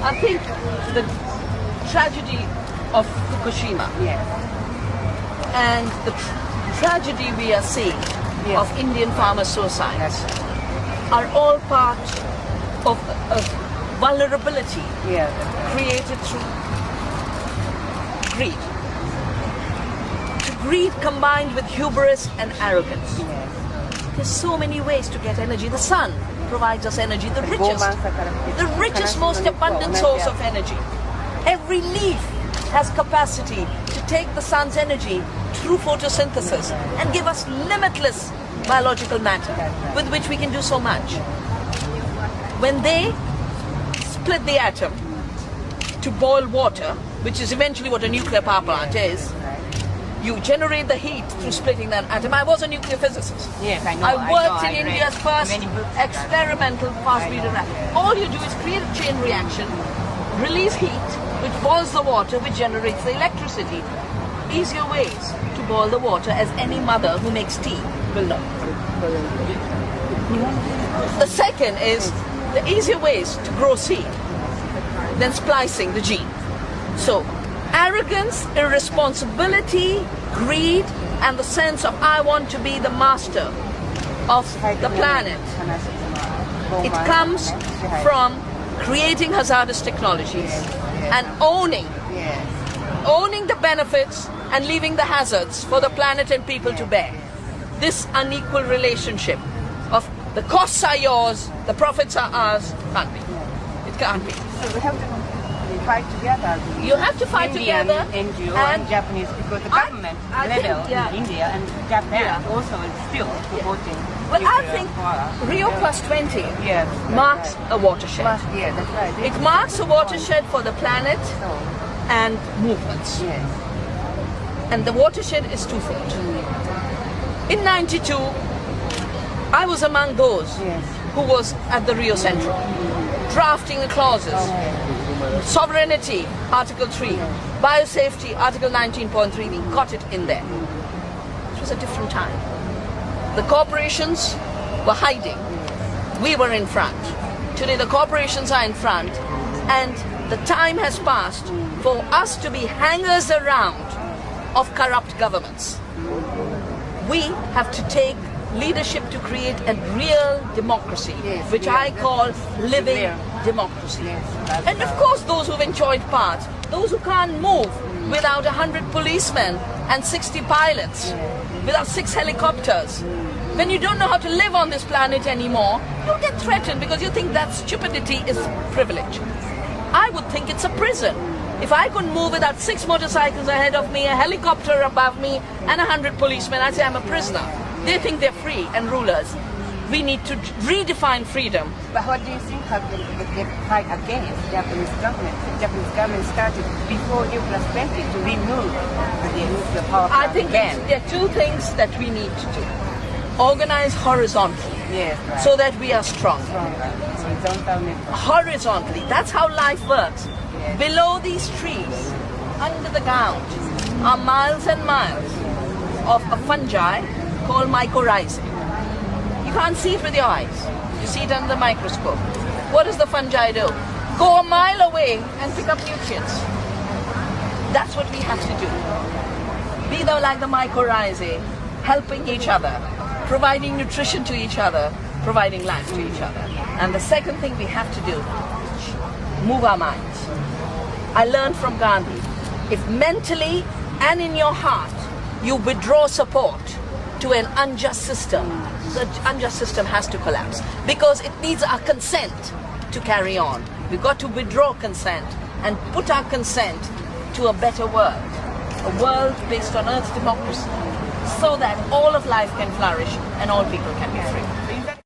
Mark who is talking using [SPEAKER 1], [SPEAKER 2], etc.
[SPEAKER 1] I think the tragedy of Fukushima and the tragedy we are seeing of Indian farmer suicides are all part of a vulnerability created through greed. Greed combined with hubris and arrogance. There's so many ways to get energy. The sun provides us energy, the richest, most abundant source of energy. Every leaf has capacity to take the sun's energy through photosynthesis and give us limitless biological matter with which we can do so much. When they split the atom to boil water, which is eventually what a nuclear power plant is, you generate the heat through splitting that atom. I was a nuclear physicist.
[SPEAKER 2] Yes, I know.
[SPEAKER 1] I worked in India's first experimental fast breeder reactor. All you do is create a chain reaction, release heat, which boils the water, which generates the electricity. Easier ways to boil the water, as any mother who makes tea will know. The second is the easier ways to grow seed than splicing the gene. So, arrogance, irresponsibility, greed, and the sense of I want to be the master of the planet. It comes from creating hazardous technologies and owning the benefits and leaving the hazards for the planet and people to bear. This unequal relationship of the costs are yours, the profits are ours, can't be. It can't be.
[SPEAKER 2] So we have to fight together.
[SPEAKER 1] You have to fight
[SPEAKER 2] Indian,
[SPEAKER 1] together.
[SPEAKER 2] NGO and Japanese, because the government level in India and Japan also is still supporting.
[SPEAKER 1] Well, I think Rio Plus 20 marks a watershed.
[SPEAKER 2] Yeah, that's right.
[SPEAKER 1] It marks a watershed for the planet and movements. And the watershed is twofold. In '92, I was among those who was at the Rio Central, drafting the clauses. Sovereignty, Article 3. Biosafety, Article 19.3. We got it in there. It was a different time. The corporations were hiding. We were in front. Today the corporations are in front, and the time has passed for us to be hangers around of corrupt governments. We have to take leadership to create a real democracy, which I call living democracy. And of course those who've enjoyed part, those who can't move without 100 policemen and 60 pilots, without 6 helicopters. When you don't know how to live on this planet anymore, you get threatened because you think that stupidity is privilege. I would think it's a prison. If I could move without 6 motorcycles ahead of me, a helicopter above me, and 100 policemen, I'd say I'm a prisoner. They think they're free and rulers. We need to redefine freedom.
[SPEAKER 2] But what do you think of the fight against Japanese government? The Japanese government started before U plus 20 to remove the nuclear power plant.
[SPEAKER 1] I think there are 2 things that we need to do. Organize horizontally, so that we are stronger. Horizontally, that's how life works. Below these trees, under the ground, are miles and miles of a fungi called mycorrhizae. You can't see it with your eyes. You see it under the microscope. What does the fungi do? Go a mile away and pick up nutrients. That's what we have to do. Be like the mycorrhizae, helping each other, providing nutrition to each other, providing life to each other. And the second thing we have to do, move our minds. I learned from Gandhi, if mentally and in your heart you withdraw support to an unjust system, the unjust system has to collapse because it needs our consent to carry on. We've got to withdraw consent and put our consent to a better world, a world based on Earth's democracy, so that all of life can flourish and all people can be free.